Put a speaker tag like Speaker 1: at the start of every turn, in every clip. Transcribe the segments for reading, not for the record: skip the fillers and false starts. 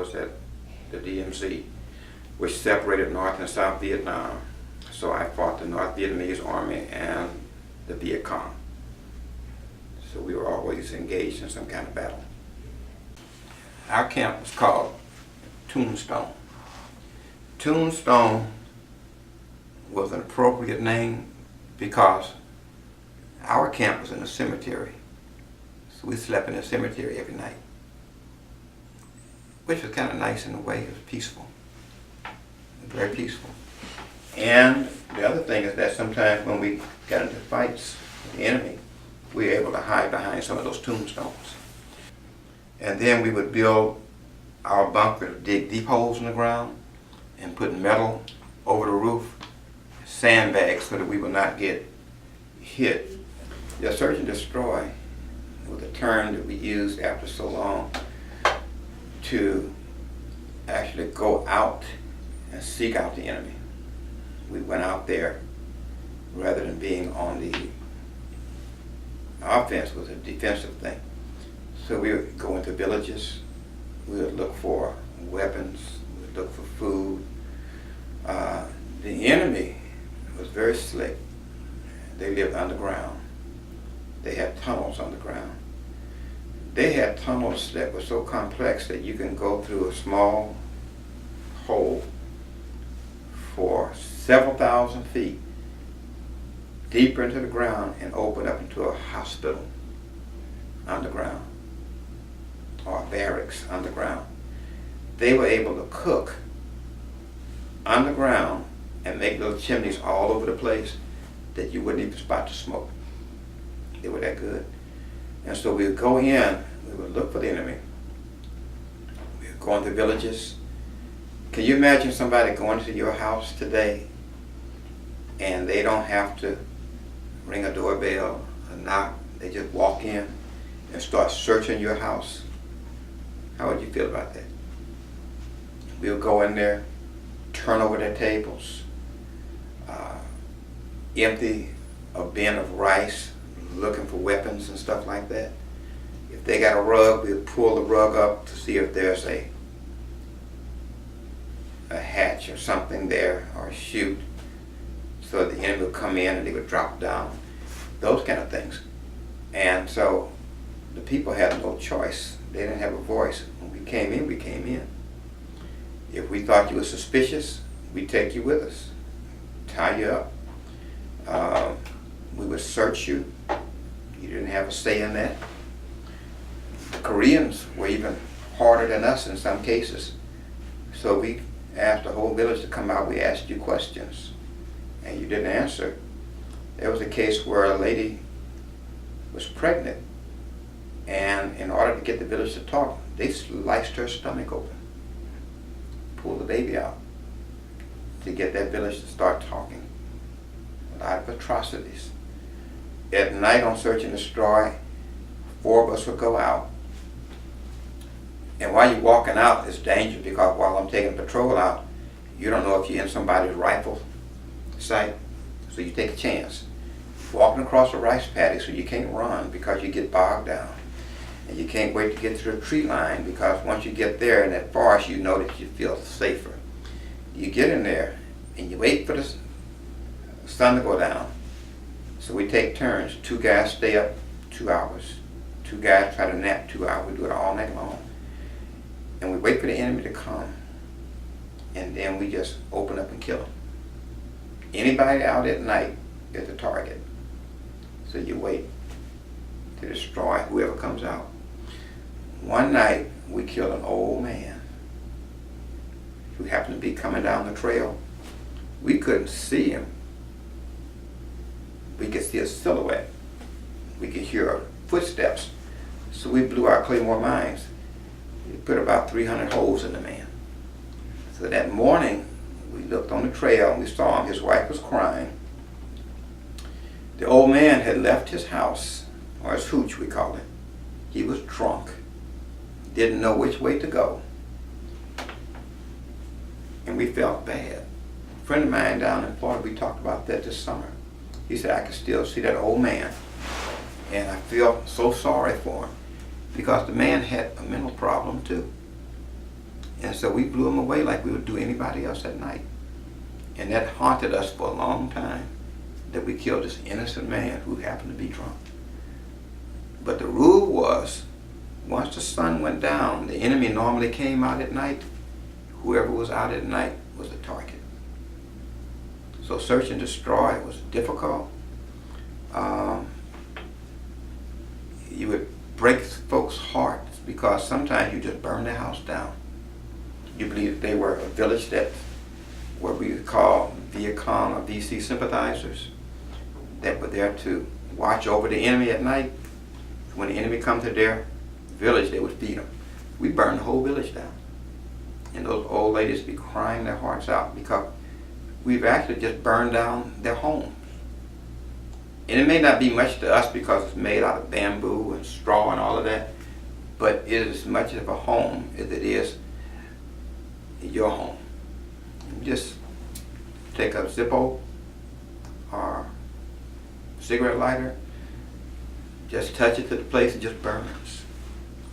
Speaker 1: wars at the DMZ, which separated North and South Vietnam. So I fought the North Vietnamese Army and the Viet Cong. So we were always engaged in some kind of battle. Our camp was called Tombstone. Tombstone was an appropriate name because our camp was in a cemetery. So we slept in a cemetery every night, which was kind of nice in a way. It was peaceful, very peaceful. And the other thing is that sometimes when we got into fights with the enemy, we were able to hide behind some of those tombstones. And then we would build our bunker, dig deep holes in the ground, and put metal over the roof, sandbags so that we would not get hit. The search and destroy was a term that we used after so long to actually go out and seek out the enemy. We went out there rather than being on the offense. Was a defensive thing. So we would go into villages, we would look for weapons, we would look for food. The enemy was very slick. They lived underground. They had tunnels underground. They had tunnels that were so complex that you can go through a small hole for several thousand feet deeper into the ground and open up into a hospital underground or barracks underground. They were able to cook underground and make little chimneys all over the place that you wouldn't even spot the smoke. They were that good. And so we would go in, we would look for the enemy. We would go into villages. Can you imagine somebody going to your house today and they don't have to ring a doorbell or knock? They just walk in and start searching your house? How would you feel about that? We'll go in there, turn over their tables, empty a bin of rice, looking for weapons and stuff like that. If they got a rug, we'll pull the rug up to see if there's a hatch or something there, or a chute, so the enemy would come in and they would drop down. Those kind of things. And so the people had no choice. They didn't have a voice. When we came in, we came in. If we thought you were suspicious, we'd take you with us, tie you up. We would search you. You didn't have a say in that. The Koreans were even harder than us in some cases. So we asked the whole village to come out. We asked you questions, and you didn't answer. There was a case where a lady was pregnant, and in order to get the village to talk, they sliced her stomach open, pulled the baby out to get that village to start talking. A lot of atrocities. At night on Search and Destroy, 4 of us would go out. And while you're walking out, it's dangerous because while I'm taking patrol out, you don't know if you're in somebody's rifle sight, so you take a chance. Walking across a rice paddy, so you can't run because you get bogged down. And you can't wait to get to the tree line because once you get there in that forest, you know that you feel safer. You get in there and you wait for the sun to go down. So we take turns. 2 guys stay up 2 hours. 2 guys try to nap 2 hours. We do it all night long. And we wait for the enemy to come. And then we just open up and kill them. Anybody out at night is the target. So you wait to destroy whoever comes out. One night we killed an old man who happened to be coming down the trail. We couldn't see him. We could see a silhouette. We could hear footsteps. So we blew our claymore mines. We put about 300 holes in the man. So that morning, we looked on the trail and we saw him. His wife was crying. The old man had left his house, or his hooch we call it. He was drunk. Didn't know which way to go. And we felt bad. A friend of mine down in Florida, we talked about that this summer. He said, I can still see that old man. And I feel so sorry for him because the man had a mental problem too. And so we blew them away like we would do anybody else at night. And that haunted us for a long time, that we killed this innocent man who happened to be drunk. But the rule was, once the sun went down, the enemy normally came out at night. Whoever was out at night was the target. So search and destroy was difficult. You would break folks' hearts because sometimes you just burn their house down. You believe they were a village that what we would call Vietcong or VC sympathizers that were there to watch over the enemy at night. When the enemy come to their village, they would feed them. We burned the whole village down. And those old ladies be crying their hearts out because we've actually just burned down their home. And it may not be much to us because it's made out of bamboo and straw and all of that, but it is as much of a home as it is your home. You just take a Zippo or cigarette lighter, just touch it to the place, it just burns.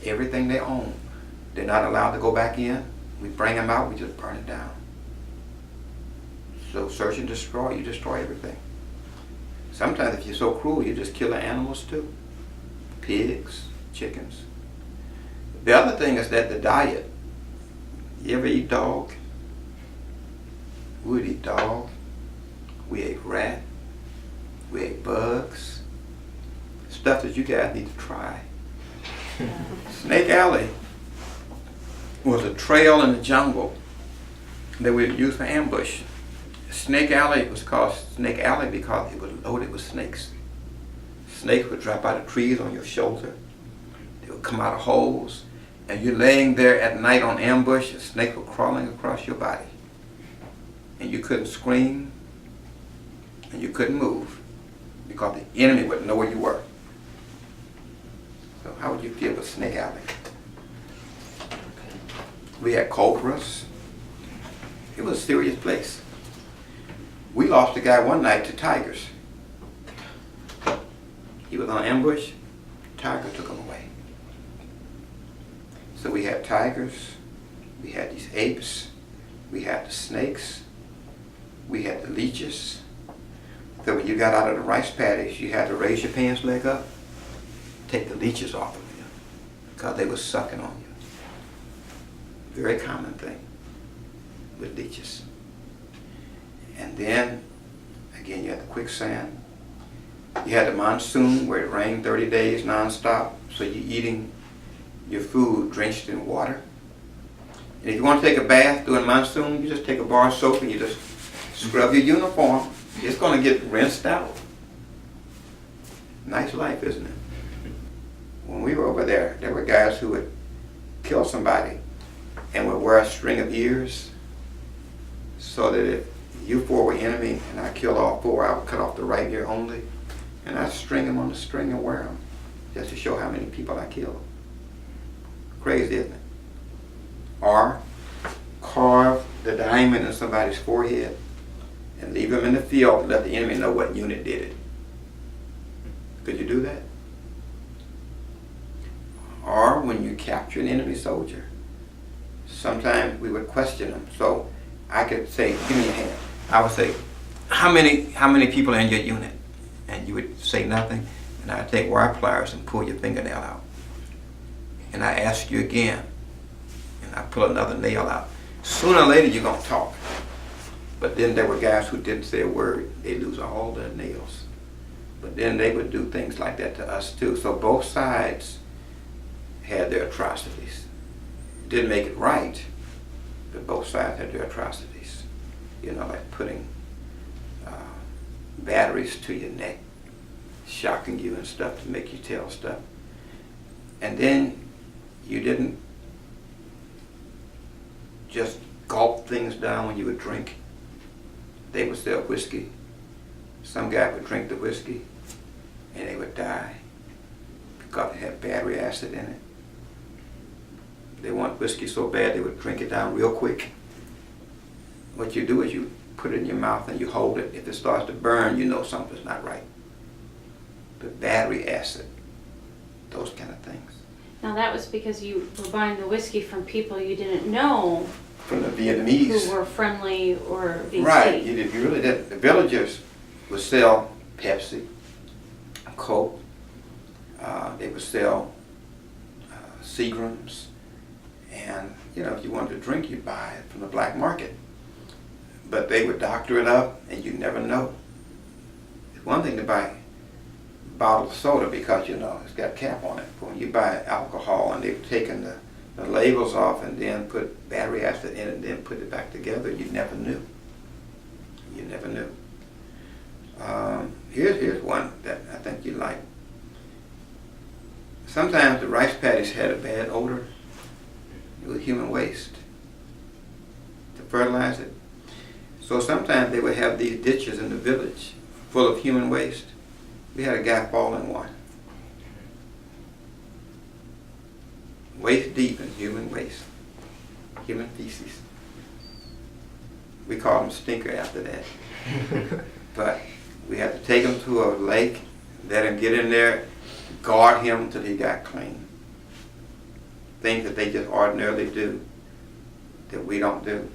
Speaker 1: Everything they own. They're not allowed to go back in. We bring them out, we just burn it down. So search and destroy, you destroy everything. Sometimes if you're so cruel, you just kill the animals too. Pigs, chickens. The other thing is that the diet. You ever eat dog? We would eat dog. We ate rat. We ate bugs. Stuff that you guys need to try. Snake Alley was a trail in the jungle that we would use for ambush. Snake Alley was called Snake Alley because it was loaded with snakes. Snakes would drop out of trees on your shoulder. They would come out of holes. And you're laying there at night on ambush, and snakes were crawling across your body. And you couldn't scream, and you couldn't move because the enemy wouldn't know where you were. So how would you feel with Snake Alley? We had cobras. It was a serious place. We lost a guy one night to tigers. He was on ambush. Tiger took him away. So we had tigers. We had these apes. We had the snakes. We had the leeches. So when you got out of the rice paddies, you had to raise your pants leg up, take the leeches off of you because they were sucking on you. Very common thing with leeches. And then, again, you had the quicksand. You had the monsoon where it rained 30 days nonstop, so you're eating your food drenched in water. And if you want to take a bath during monsoon, you just take a bar of soap and you just scrub your uniform. It's going to get rinsed out. Nice life, isn't it? When we were over there, there were guys who would kill somebody and would wear a string of ears so that if you four were enemy and I killed all four, I would cut off the right ear only and I'd string them on the string and wear them just to show how many people I killed. Crazy, isn't it? Or carve the diamond in somebody's forehead and leave them in the field to let the enemy know what unit did it. Could you do that? Or when you capture an enemy soldier, sometimes we would question them. So I could say, give me your hand. I would say, how many people are in your unit? And you would say nothing. And I'd take wire pliers and pull your fingernail out. And I ask you again. And I pull another nail out. Sooner or later you're going to talk. But then there were guys who didn't say a word. They lose all their nails. But then they would do things like that to us too. So both sides had their atrocities. Didn't make it right, but both sides had their atrocities. You know, like putting batteries to your neck, shocking you and stuff to make you tell stuff. And then you didn't just gulp things down when you would drink. They would sell whiskey. Some guy would drink the whiskey and they would die because it had battery acid in it. They want whiskey so bad they would drink it down real quick. What you do is you put it in your mouth and you hold it. If it starts to burn, you know something's not right. But battery acid, those kind of things.
Speaker 2: Now that was because you were buying the whiskey from people you didn't know
Speaker 1: From the Vietnamese.
Speaker 2: who were friendly or VC.
Speaker 1: Right, you really did. The villagers would sell Pepsi, Coke, they would sell Seagrams, and if you wanted to drink, you'd buy it from the black market. But they would doctor it up, and you never know. It's one thing to buy bottled soda because it's got a cap on it. But when you buy alcohol and they've taken the labels off and then put battery acid in it and then put it back together, you never knew. You never knew. Here's one that I think you like. Sometimes the rice paddies had a bad odor. It was human waste to fertilize it. So sometimes they would have these ditches in the village full of human waste. We had a guy fall in one. Waist deep in human waste. Human feces. We called him Stinker after that. But we had to take him to a lake, let him get in there, guard him until he got clean. Things that they just ordinarily do that we don't do.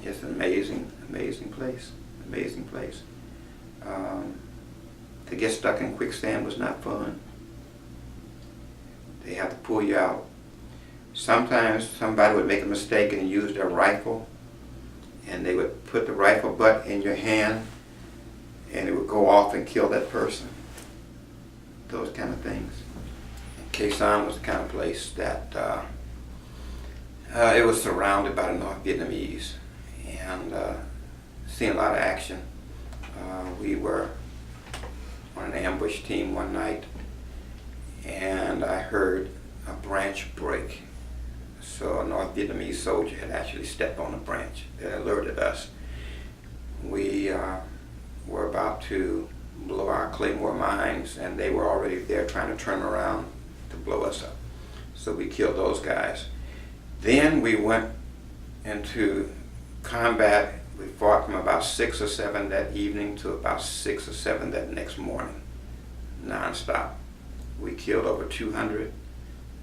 Speaker 1: It's an amazing, amazing place. Amazing place. To get stuck in quicksand was not fun. They have to pull you out. Sometimes somebody would make a mistake and use their rifle, and they would put the rifle butt in your hand, and it would go off and kill that person. Those kind of things. And Khe Sanh was the kind of place that it was surrounded by the North Vietnamese, and seeing a lot of action. We were on an ambush team one night, and I heard a branch break. So a North Vietnamese soldier had actually stepped on a branch that alerted us. We were about to blow our claymore mines, and they were already there trying to turn around to blow us up. So we killed those guys. Then we went into combat. We fought from about 6 or 7 that evening to about 6 or 7 that next morning, non-stop. We killed over 200.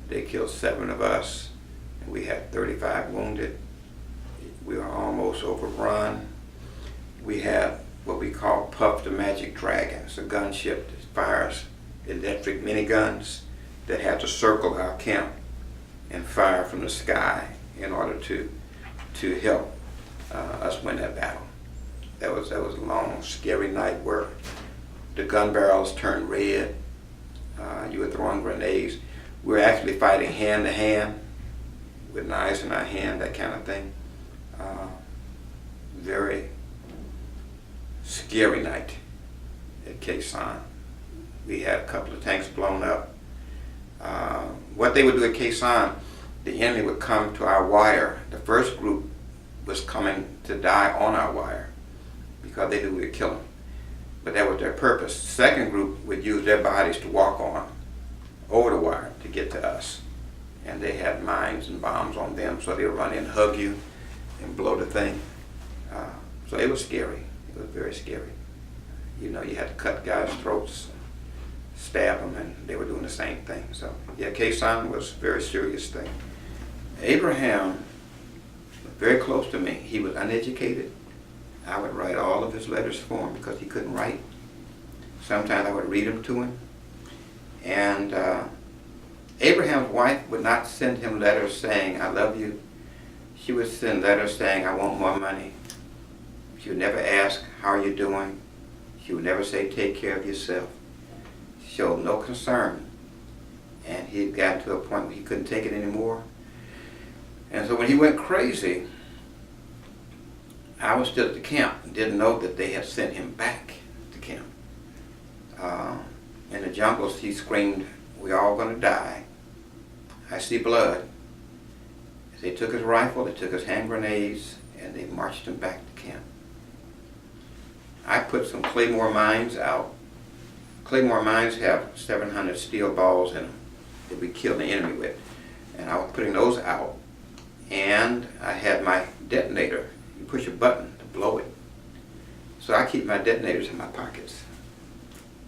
Speaker 1: They killed 7 of us, and we had 35 wounded. We were almost overrun. We had what we call Puff the Magic Dragon. It's a gunship that fires electric miniguns that had to circle our camp and fire from the sky in order to help us win that battle. That was a long, scary night where the gun barrels turned red. You were throwing grenades. We were actually fighting hand to hand with knives in our hand, that kind of thing. Very scary night at Khe Sanh. We had a couple of tanks blown up. What they would do at Khe Sanh, the enemy would come to our wire. The first group was coming to die on our wire because they knew we would kill them. But that was their purpose. The second group would use their bodies to walk on over the wire to get to us. And they had mines and bombs on them, so they would run in and hug you and blow the thing. So it was scary. It was very scary. You had to cut guys' throats, stab them, and they were doing the same thing. So yeah, Khe Sanh was a very serious thing. Abraham was very close to me. He was uneducated. I would write all of his letters for him because he couldn't write. Sometimes I would read them to him. And Abraham's wife would not send him letters saying, "I love you." She would send letters saying, "I want more money." She would never ask, "How are you doing?" She would never say, "Take care of yourself." She showed no concern. And he had gotten to a point where he couldn't take it anymore. And so when he went crazy, I was still at the camp and didn't know that they had sent him back to camp. In the jungles, he screamed, "We're all going to die. I see blood." They took his rifle, they took his hand grenades, and they marched him back to camp. I put some claymore mines out. Claymore mines have 700 steel balls in them that we kill the enemy with. And I was putting those out, and I had my detonator. You push a button to blow it. So I keep my detonators in my pockets.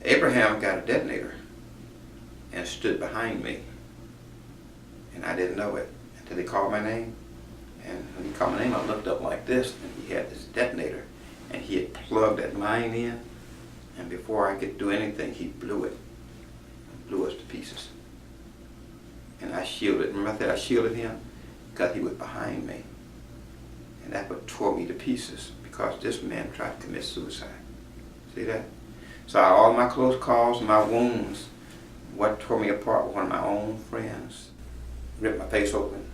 Speaker 1: Abraham got a detonator and stood behind me and I didn't know it until he called my name. And when he called my name, I looked up like this, and he had this detonator, and he had plugged that line in, and before I could do anything, he blew it, blew us to pieces. And I shielded. Remember I said I shielded him? Because he was behind me. And that's what tore me to pieces, because this man tried to commit suicide. See that? So all my close calls, my wounds, what tore me apart was one of my own friends. Ripped my face open,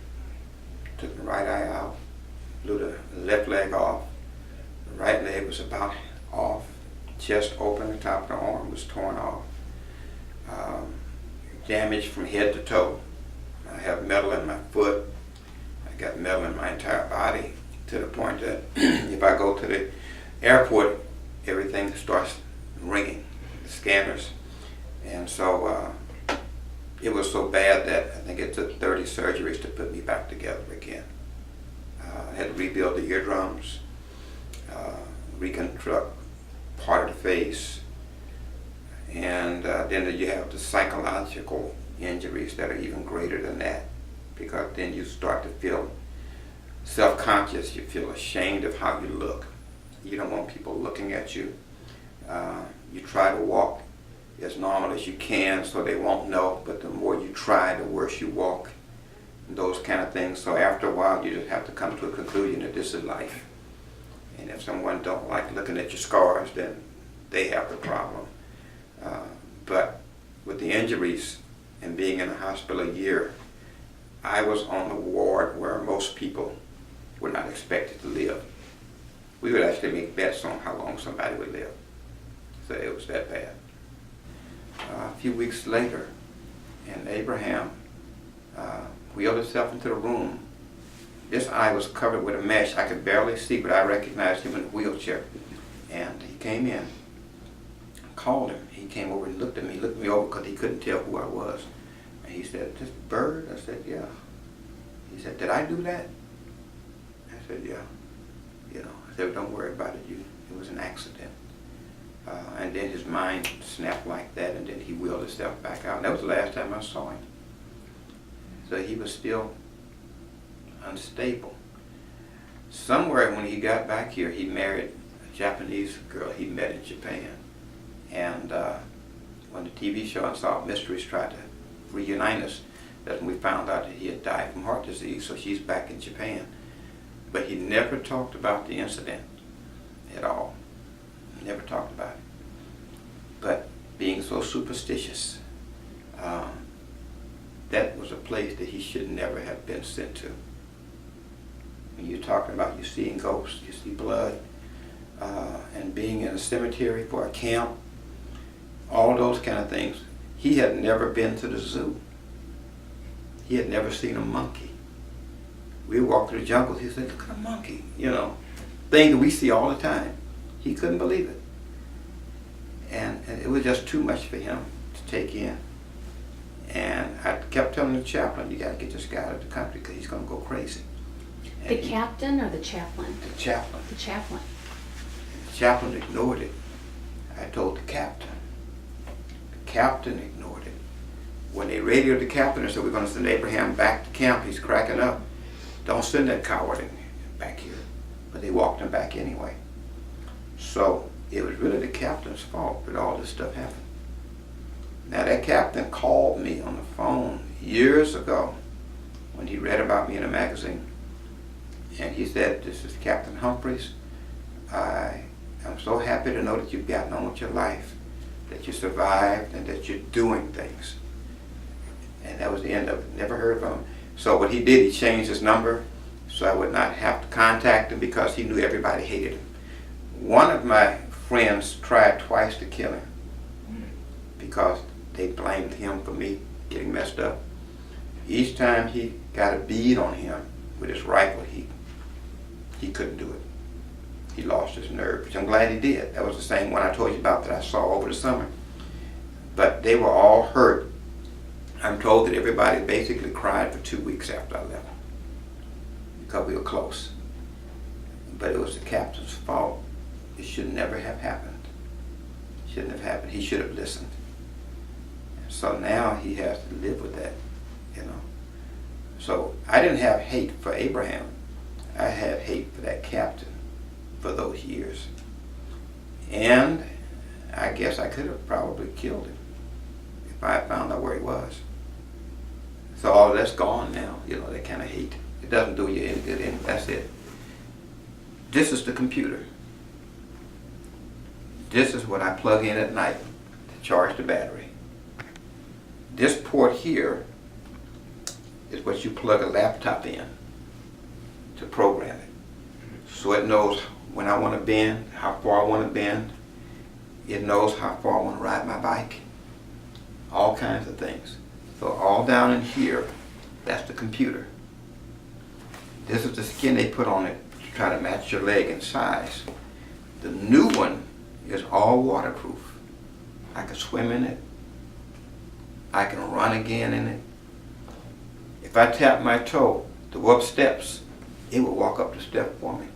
Speaker 1: took the right eye out, blew the left leg off. The right leg was about off. Chest open, the top of the arm was torn off. Damage from head to toe. I have metal in my foot. I got metal in my entire body, to the point that if I go to the airport, everything starts ringing, the scanners. And so it was so bad that I think it took 30 surgeries to put me back together again. I had to rebuild the eardrums, reconstruct part of the face, and then you have the psychological injuries that are even greater than that, because then you start to feel self-conscious, you feel ashamed of how you look. You don't want people looking at you. You try to walk as normal as you can so they won't know, but the more you try, the worse you walk, those kind of things. So after a while, you just have to come to a conclusion that this is life. And if someone don't like looking at your scars, then they have the problem. But with the injuries and being in the hospital a year, I was on the ward where most people were not expected to live. We would actually make bets on how long somebody would live. So it was that bad. A few weeks later, and Abraham wheeled himself into the room. This eye was covered with a mesh. I could barely see, but I recognized him in a wheelchair. And he came in, called him. He came over and looked at me. He looked me over because he couldn't tell who I was. And he said, "This Byrd?" I said, "Yeah." He said, "Did I do that?" I said, "Yeah." You know, I said, "Don't worry about it. It was an accident." And then his mind snapped like that, and then he wheeled himself back out. And that was the last time I saw him. So he was still unstable. Somewhere when he got back here, he married a Japanese girl he met in Japan. And when the TV show Unsolved Mysteries tried to reunite us, that's when we found out that he had died from heart disease, so she's back in Japan. But he never talked about the incident at all. Never talked about it. But being so superstitious, that was a place that he should never have been sent to. When you're talking about you seeing ghosts, you see blood, and being in a cemetery for a camp, all those kind of things. He had never been to the zoo. He had never seen a monkey. We walked through the jungle, he said, "Look at a monkey," you know, thing that we see all the time. He couldn't believe it. And it was just too much for him to take in. And I kept telling the chaplain, "You got to get this guy out of the country because he's going to go crazy." And
Speaker 2: The captain or the chaplain?
Speaker 1: The chaplain.
Speaker 2: The chaplain.
Speaker 1: The chaplain ignored it. I told the captain. The captain ignored it. When they radioed the captain and said, "We're going to send Abraham back to camp," he's cracking up. "Don't send that coward back here." But they walked him back anyway. So it was really the captain's fault that all this stuff happened. Now that captain called me on the phone years ago when he read about me in a magazine. And he said, "This is Captain Humphreys. I am so happy to know that you've gotten on with your life, that you survived, and that you're doing things." And that was the end of it. Never heard from him. So what he did, he changed his number so I would not have to contact him because he knew everybody hated him. One of my friends tried twice to kill him because they blamed him for me getting messed up. Each time he got a bead on him with his rifle, he couldn't do it. He lost his nerve, which I'm glad he did. That was the same one I told you about that I saw over the summer. But they were all hurt. I'm told that everybody basically cried for 2 weeks after I left because we were close. But it was the captain's fault. It should never have happened. It shouldn't have happened. He should have listened. So now he has to live with that, you know. So I didn't have hate for Abraham. I had hate for that captain for those years. And I guess I could have probably killed him if I had found out where he was. So all of that's gone now, that kind of hate. It doesn't do you any good, and that's it. This is the computer. This is what I plug in at night to charge the battery. This port here is what you plug a laptop in to program it. So it knows when I want to bend, how far I want to bend. It knows how far I want to ride my bike. All kinds of things. So all down in here, that's the computer. This is the skin they put on it to try to match your leg in size. The new one is all waterproof. I can swim in it. I can run again in it. If I tap my toe to go up steps, it will walk up the step for me.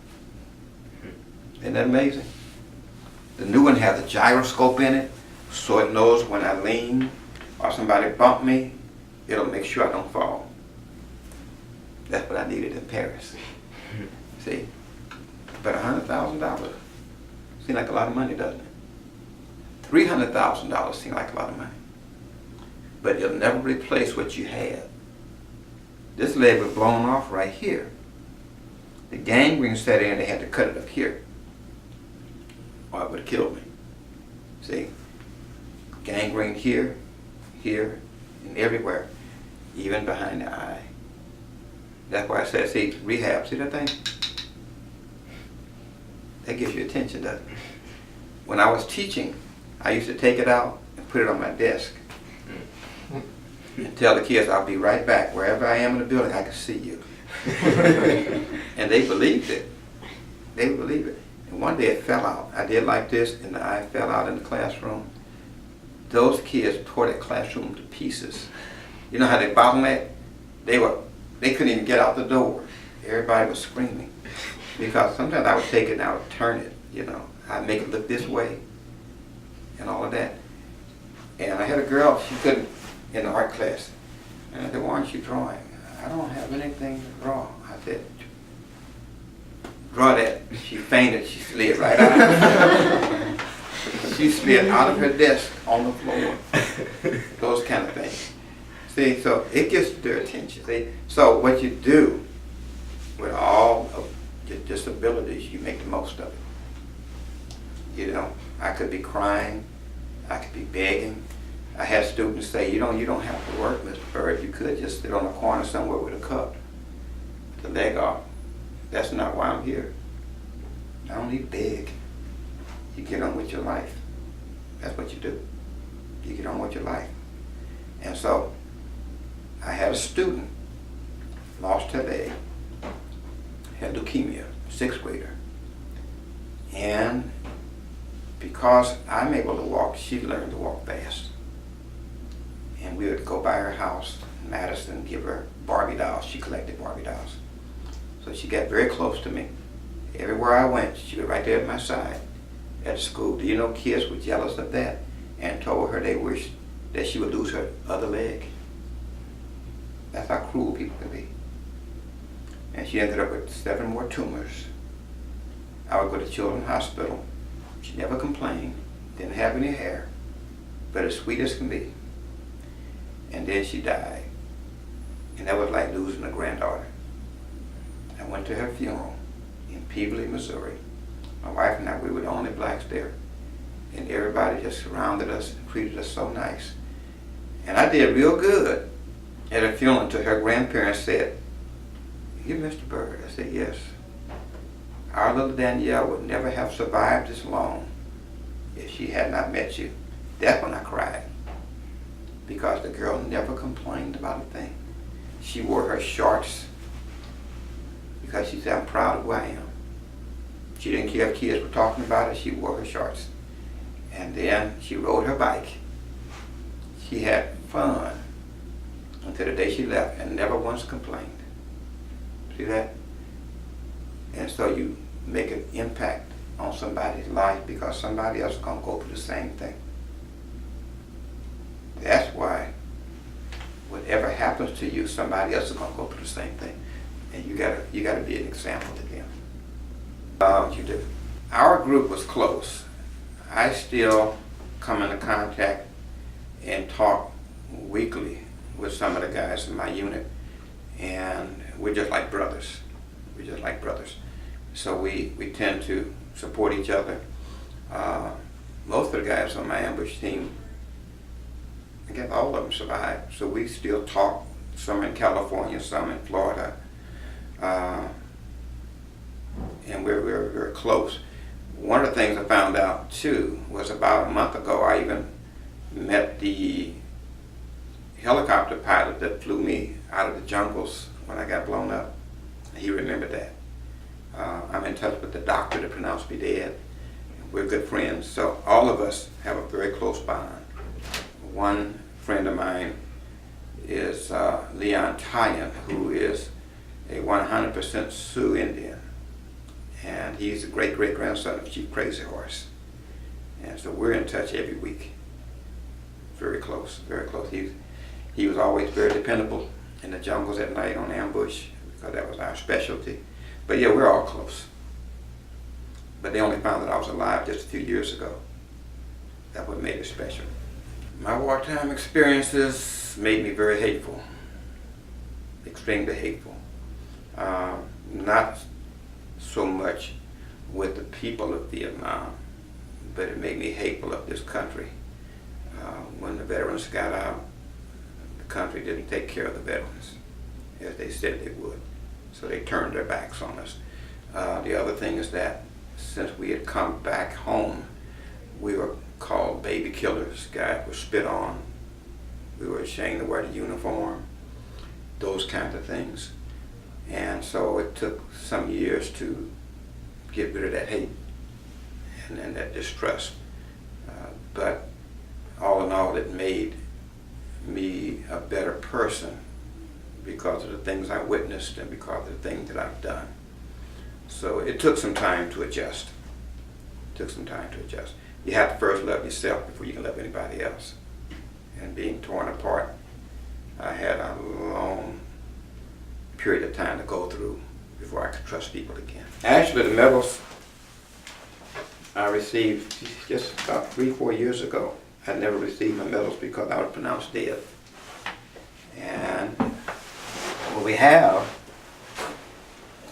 Speaker 1: Isn't that amazing? The new one has a gyroscope in it, so it knows when I lean or somebody bump me, it'll make sure I don't fall. That's what I needed in Paris. See? But $100,000 seems like a lot of money, doesn't it? $300,000 seems like a lot of money. But it'll never replace what you had. This leg was blown off right here. The gangrene set in, they had to cut it up here, or it would have killed me. See? Gangrene here, here, and everywhere, even behind the eye. That's why I said, see, rehab, see that thing? That gives you attention, doesn't it? When I was teaching, I used to take it out and put it on my desk and tell the kids, I'll be right back. Wherever I am in the building, I can see you. And they believed it. They would believe it. And one day it fell out. I did like this, and the eye fell out in the classroom. Those kids tore that classroom to pieces. You know how they bottlenecked? They couldn't even get out the door. Everybody was screaming. Because sometimes I would take it and I would turn it, I'd make it look this way and all of that. And I had a girl, she couldn't, in the art class. And I said, why aren't you drawing? I don't have anything to draw. I said, draw that. She fainted, she slid right out. She slid out of her desk on the floor. Those kind of things. See, so it gets their attention. See? So what you do with all of your disabilities, you make the most of it. I could be crying, I could be begging. I had students say, you don't have to work, Mr. Byrd. You could just sit on a corner somewhere with a cup, with the leg off. That's not why I'm here. I don't need to beg. You get on with your life. That's what you do. You get on with your life. And so, I had a student, lost her leg, had leukemia, 6th grader. And because I'm able to walk, she learned to walk fast. And we would go by her house in Madison, give her Barbie dolls. She collected Barbie dolls. So she got very close to me. Everywhere I went, she was right there at my side at school. Do you know kids were jealous of that and told her they wished that she would lose her other leg? That's how cruel people can be. And she ended up with 7 more tumors. I would go to Children's Hospital. She never complained, didn't have any hair, but as sweet as can be. And then she died. And that was like losing a granddaughter. I went to her funeral in Peebly, Missouri. My wife and I, we were the only blacks there. And everybody just surrounded us and treated us so nice. And I did real good at a funeral until her grandparents said, "You Mr. Byrd?" I said, "Yes. Our little Danielle would never have survived this long if she had not met you." That's when I cried. Because the girl never complained about a thing. She wore her shorts because she said, "I'm proud of who I am." She didn't care if kids were talking about it, she wore her shorts. And then she rode her bike. She had fun until the day she left and never once complained. See that? And so you make an impact on somebody's life because somebody else is going to go through the same thing. That's why what whatever happens to you, somebody else is gonna go through the same thing, and you gotta be an example to them. You do. Our group was close. I still come into contact and talk weekly with some of the guys in my unit, and we're just like brothers. We're just like brothers. So we tend to support each other. Most of the guys on my ambush team, I guess all of them survived. So we still talk, some in California, some in Florida. And we're very close. One of the things I found out too was about a month ago, I even met the helicopter pilot that flew me out of the jungles when I got blown up. He remembered that. I'm in touch with the doctor that pronounced me dead. We're good friends, so all of us have a very close bond. One friend of mine is Leon Tyan, who is a 100% Sioux Indian, and he's a great-great-grandson of Chief Crazy Horse. And so we're in touch every week. Very close, very close. He was always very dependable in the jungles at night on ambush, because that was our specialty. But yeah, we're all close. But they only found that I was alive just a few years ago. That's what made it special. My wartime experiences made me very hateful, extremely hateful. Not so much with the people of Vietnam, but it made me hateful of this country. When the veterans got out, the country didn't take care of the veterans as they said they would. So they turned their backs on us. The other thing is that since we had come back home, we were called baby killers. Guys were spit on. We were ashamed to wear the uniform, those kinds of things. And so it took some years to get rid of that hate and that distrust. But all in all, it made me a better person because of the things I witnessed and because of the things that I've done. So it took some time to adjust. It took some time to adjust. You have to first love yourself before you can love anybody else. And being torn apart, I had a long period of time to go through before I could trust people again. Actually, the medals I received just about 3-4 years ago. I never received my medals because I was pronounced dead. And what we have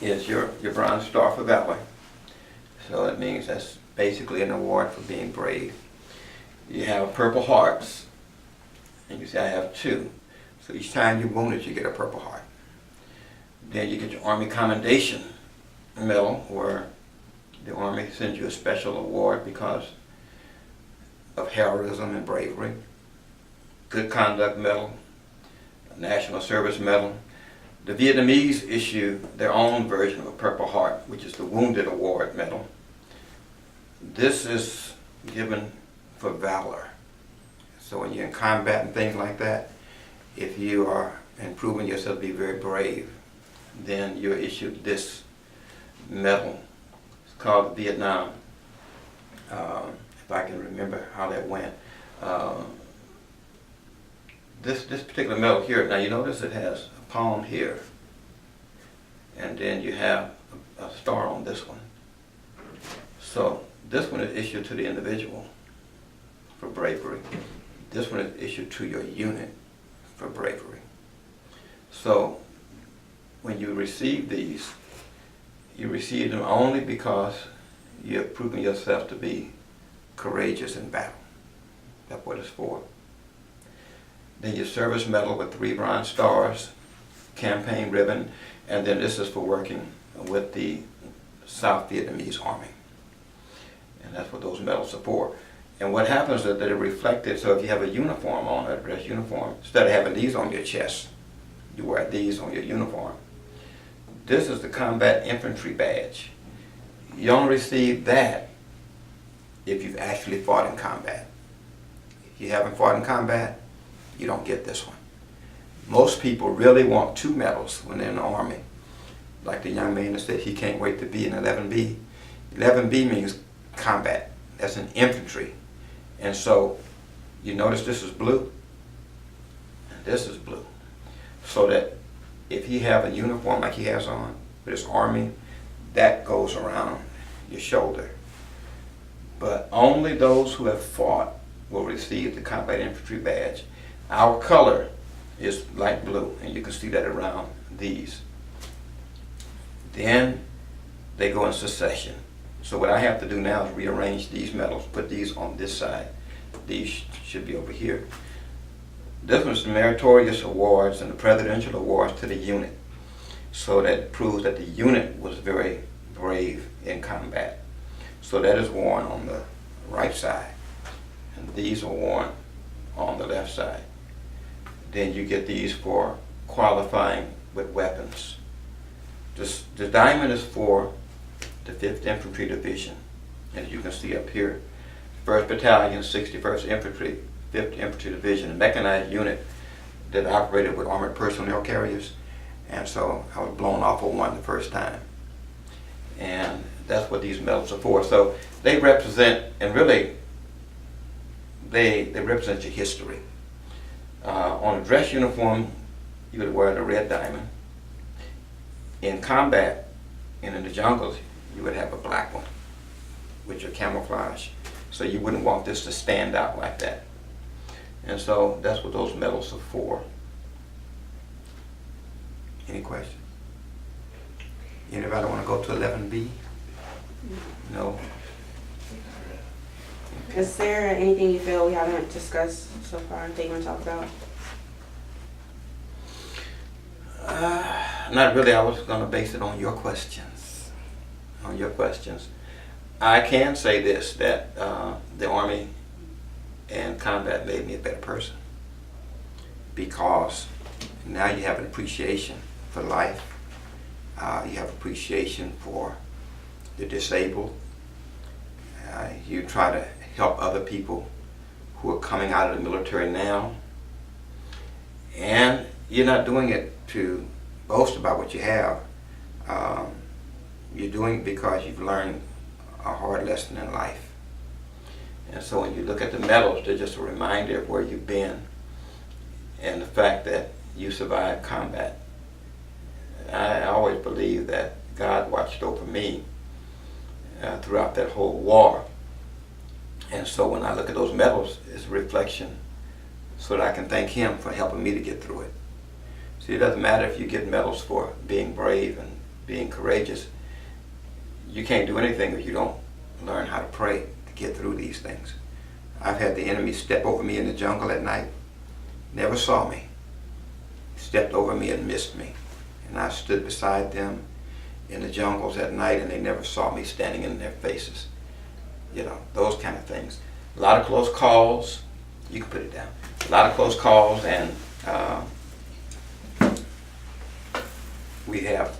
Speaker 1: is your Bronze Star for Valor. So it means that's basically an award for being brave. You have Purple Hearts, and you see I have 2. So each time you're wounded, you get a Purple Heart. Then you get your Army Commendation Medal, where the Army sends you a special award because of heroism and bravery. Good Conduct Medal, a National Service Medal. The Vietnamese issue their own version of a Purple Heart, which is the Wounded Award Medal. This is given for valor. So when you're in combat and things like that, if you are proving yourself to be very brave, then you're issued this medal. It's called the Vietnam. If I can remember how that went. This particular medal here, now you notice it has a palm here, and then you have a star on this one. So this one is issued to the individual for bravery. This one is issued to your unit for bravery. So when you receive these, you receive them only because you have proven yourself to be courageous in battle. That's what it's for. Then your service medal with 3 bronze stars, campaign ribbon, and then this is for working with the South Vietnamese Army. And that's what those medals are for. And what happens is that they're reflected, so if you have a uniform on, a dress uniform, instead of having these on your chest, you wear these on your uniform. This is the Combat Infantry Badge. You only receive that if you've actually fought in combat. If you haven't fought in combat, you don't get this one. Most people really want 2 medals when they're in the Army. Like the young man that said he can't wait to be in 11B. 11B means combat. That's an infantry. And so, you notice this is blue, and this is blue. so that if he have a uniform like he has on with his army, that goes around your shoulder. But only those who have fought will receive the combat infantry badge. Our color is light blue, and you can see that around these. Then they go in succession. So what I have to do now is rearrange these medals, put these on this side. These should be over here. This was the meritorious awards and the presidential awards to the unit. So that proves that the unit was very brave in combat. So that is worn on the right side, and these are worn on the left side. Then you get these for qualifying with weapons. The diamond is for the 5th Infantry Division, as you can see up here. 1st Battalion, 61st Infantry, 5th Infantry Division, a mechanized unit that operated with armored personnel carriers. And so I was blown off of one the first time. And that's what these medals are for. So they represent, and really, they represent your history. On a dress uniform, you would wear the red diamond. In combat and in the jungles, you would have a black one with your camouflage. So you wouldn't want this to stand out like that. And so that's what those medals are for. Any questions? Anybody want to go to 11B? No?
Speaker 3: Is there anything you feel we haven't discussed so far that you want to talk about?
Speaker 1: Not really. I was going to base it on your questions. I can say this, that the Army and combat made me a better person, because now you have an appreciation for life. You have appreciation for the disabled. You try to help other people who are coming out of the military now. And you're not doing it to boast about what you have. You're doing it because you've learned a hard lesson in life. And so when you look at the medals, they're just a reminder of where you've been and the fact that you survived combat. I always believe that God watched over me throughout that whole war. And so when I look at those medals, it's a reflection so that I can thank Him for helping me to get through it. See, it doesn't matter if you get medals for being brave and being courageous. You can't do anything if you don't learn how to pray to get through these things. I've had the enemy step over me in the jungle at night, never saw me, stepped over me and missed me. And I stood beside them in the jungles at night, and they never saw me standing in their faces. You know, those kind of things. A lot of close calls. You can put it down. A lot of close calls, and we have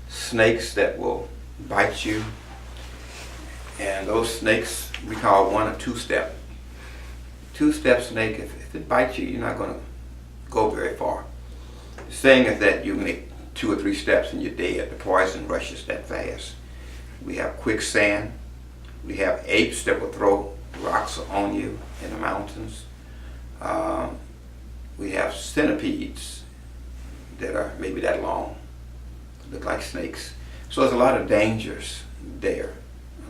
Speaker 1: snakes that will bite you. And those snakes we call 1 or 2-step. 2-step snake, if it bites you, you're not going to go very far. The saying is that you make 2 or 3 steps and you're dead. The poison rushes that fast. We have quicksand. We have apes that will throw rocks on you in the mountains. We have centipedes that are maybe that long, look like snakes. So there's a lot of dangers there,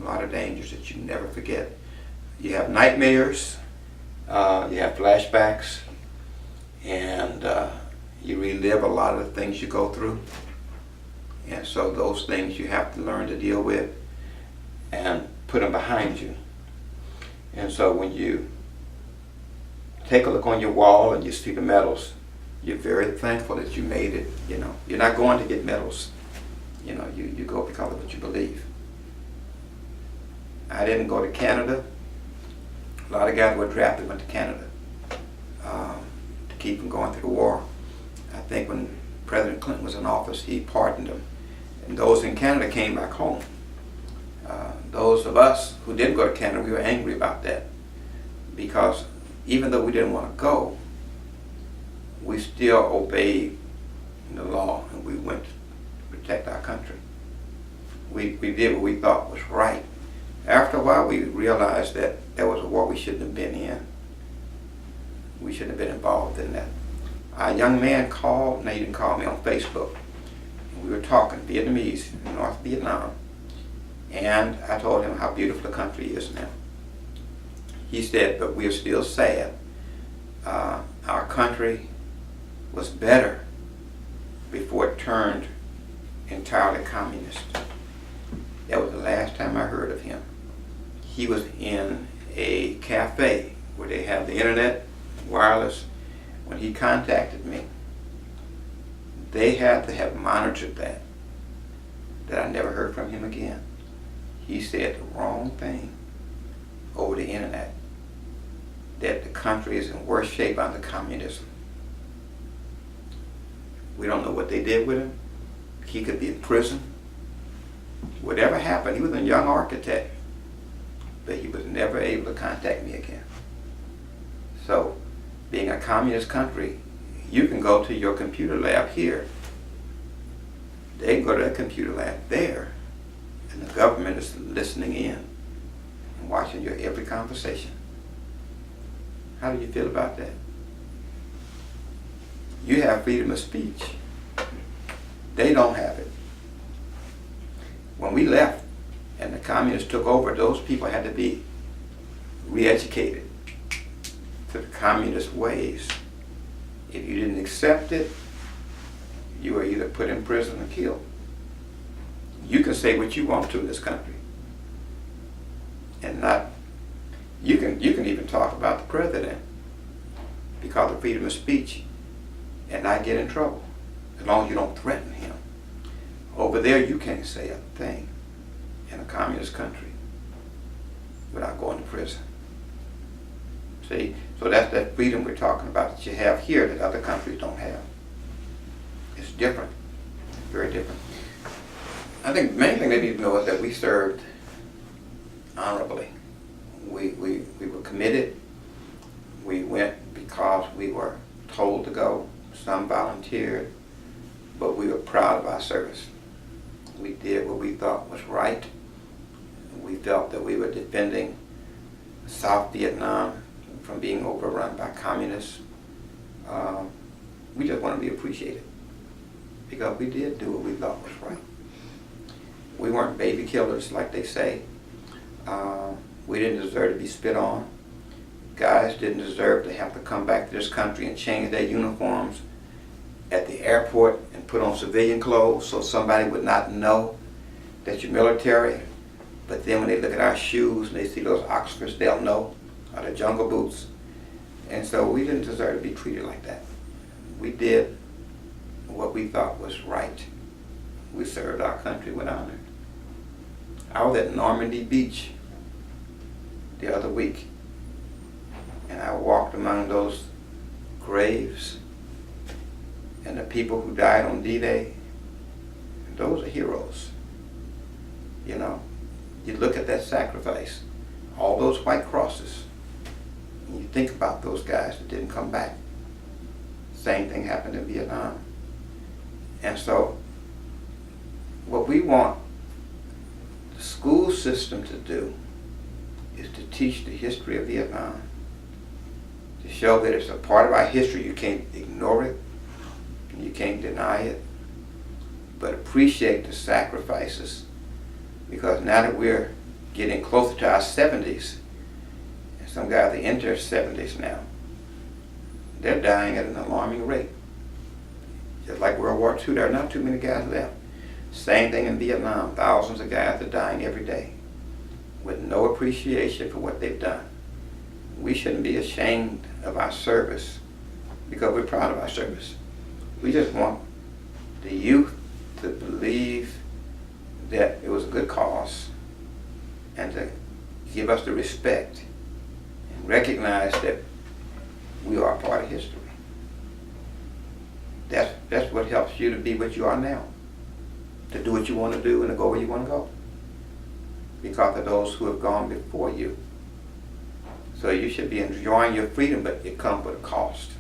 Speaker 1: a lot of dangers that you never forget. You have nightmares, you have flashbacks, and you relive a lot of the things you go through. And so those things you have to learn to deal with and put them behind you. And so when you take a look on your wall and you see the medals, you're very thankful that you made it. You know, you're not going to get medals. You know, you go because of what you believe. I didn't go to Canada. A lot of guys who were drafted went to Canada to keep from going through the war. I think when President Clinton was in office, he pardoned them. And those in Canada came back home. Those of us who didn't go to Canada, we were angry about that, because even though we didn't want to go, we still obeyed the law, and we went to protect our country. We did what we thought was right. After a while, we realized that there was a war we shouldn't have been in. We shouldn't have been involved in that. a young man called, no, he didn't call me, on Facebook. We were talking Vietnamese in North Vietnam, and I told him how beautiful the country is now. He said, but we are still sad. Our country was better before it turned entirely communist. That was the last time I heard of him. He was in a cafe where they have the internet, wireless. When he contacted me, they had to have monitored that I never heard from him again. He said the wrong thing over the internet, that the country is in worse shape under communism. We don't know what they did with him. He could be in prison. Whatever happened, he was a young architect, but he was never able to contact me again. So, being a communist country, you can go to your computer lab here. They can go to a computer lab there, and the government is listening in and watching your every conversation. How do you feel about that? You have freedom of speech. They don't have it. When we left and the communists took over, those people had to be re-educated to the communist ways. If you didn't accept it, you were either put in prison or killed. You can say what you want to in this country, and not. You can even talk about the president because of freedom of speech, and not get in trouble, as long as you don't threaten him. Over there, you can't say a thing in a communist country without going to prison. See, so that's that freedom we're talking about that you have here that other countries don't have. It's different, very different. I think the main thing they need to know is that we served honorably. We were committed. We went because we were told to go. Some volunteered, but we were proud of our service. We did what we thought was right. We felt that we were defending South Vietnam from being overrun by communists. We just want to be appreciated because we did do what we thought was right. We weren't baby killers like they say. We didn't deserve to be spit on. Guys didn't deserve to have to come back to this country and change their uniforms at the airport and put on civilian clothes so somebody would not know that you're military. But then when they look at our shoes and they see those Oxfords, they'll know, or the jungle boots. And so we didn't deserve to be treated like that. We did what we thought was right. We served our country with honor. I was at Normandy Beach the other week, and I walked among those graves and the people who died on D-Day. Those are heroes. You know, you look at that sacrifice, all those white crosses, and you think about those guys that didn't come back. Same thing happened in Vietnam. And so, what we want the school system to do is to teach the history of Vietnam, to show that it's a part of our history. You can't ignore it, and you can't deny it, but appreciate the sacrifices, because now that we're getting closer to our 70s, and some guys are in their 70s now, they're dying at an alarming rate. Just like World War II, there are not too many guys left. Same thing in Vietnam. Thousands of guys are dying every day with no appreciation for what they've done. We shouldn't be ashamed of our service because we're proud of our service. We just want the youth to believe that it was a good cause and to give us the respect and recognize that we are a part of history. That's what helps you to be what you are now, to do what you want to do and to go where you want to go because of those who have gone before you. So you should be enjoying your freedom, but it comes with a cost.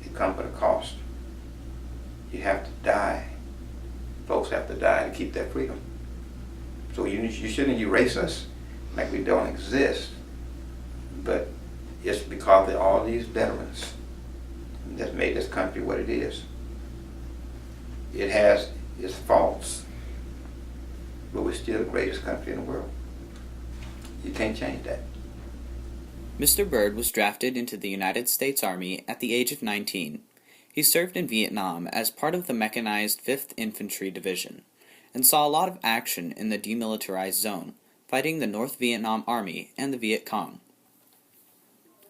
Speaker 1: It comes with a cost. You have to die. Folks have to die to keep that freedom. So you shouldn't erase us like we don't exist, but it's because of all these veterans that's made this country what it is. It has its faults, but we're still the greatest country in the world. You can't change that.
Speaker 4: Mr. Byrd was drafted into the United States Army at the age of 19. He served in Vietnam as part of the mechanized 5th Infantry Division, and saw a lot of action in the demilitarized zone, fighting the North Vietnam Army and the Viet Cong.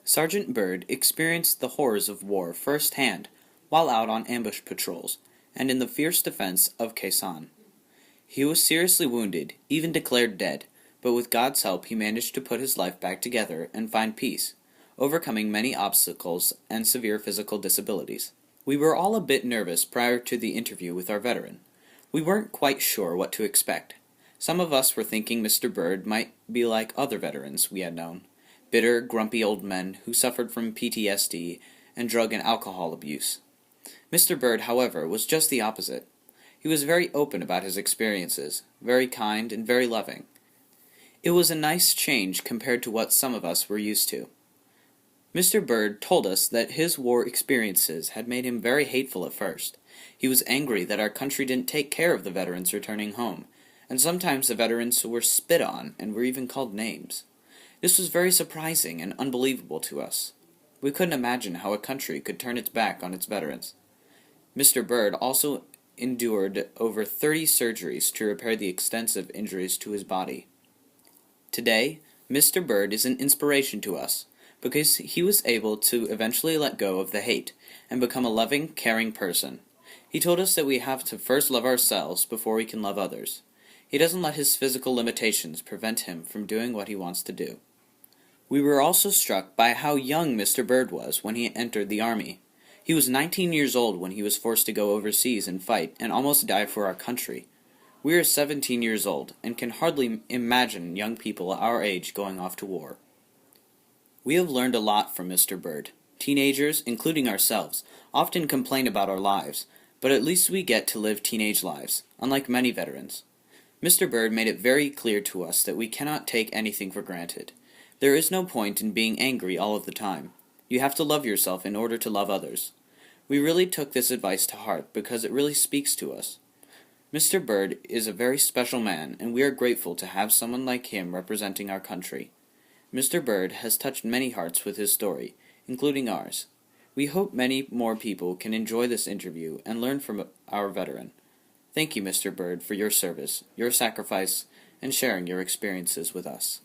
Speaker 4: Sergeant Byrd experienced the horrors of war firsthand while out on ambush patrols and in the fierce defense of Khe Sanh. He was seriously wounded, even declared dead, but with God's help he managed to put his life back together and find peace, overcoming many obstacles and severe physical disabilities. We were all a bit nervous prior to the interview with our veteran. We weren't quite sure what to expect. Some of us were thinking Mr. Byrd might be like other veterans we had known, bitter, grumpy old men who suffered from PTSD and drug and alcohol abuse. Mr. Byrd, however, was just the opposite. He was very open about his experiences, very kind and very loving. It was a nice change compared to what some of us were used to. Mr. Byrd told us that his war experiences had made him very hateful at first. He was angry that our country didn't take care of the veterans returning home, and sometimes the veterans were spit on and were even called names. This was very surprising and unbelievable to us. We couldn't imagine how a country could turn its back on its veterans. Mr. Byrd also endured over 30 surgeries to repair the extensive injuries to his body. Today, Mr. Byrd is an inspiration to us, because he was able to eventually let go of the hate and become a loving, caring person. He told us that we have to first love ourselves before we can love others. He doesn't let his physical limitations prevent him from doing what he wants to do. We were also struck by how young Mr. Byrd was when he entered the Army. He was 19 years old when he was forced to go overseas and fight and almost die for our country. We are 17 years old and can hardly imagine young people our age going off to war. We have learned a lot from Mr. Byrd. Teenagers, including ourselves, often complain about our lives, but at least we get to live teenage lives, unlike many veterans. Mr. Byrd made it very clear to us that we cannot take anything for granted. There is no point in being angry all of the time. You have to love yourself in order to love others. We really took this advice to heart because it really speaks to us. Mr. Byrd is a very special man, and we are grateful to have someone like him representing our country. Mr. Byrd has touched many hearts with his story, including ours. We hope many more people can enjoy this interview and learn from our veteran. Thank you, Mr. Byrd, for your service, your sacrifice, and sharing your experiences with us.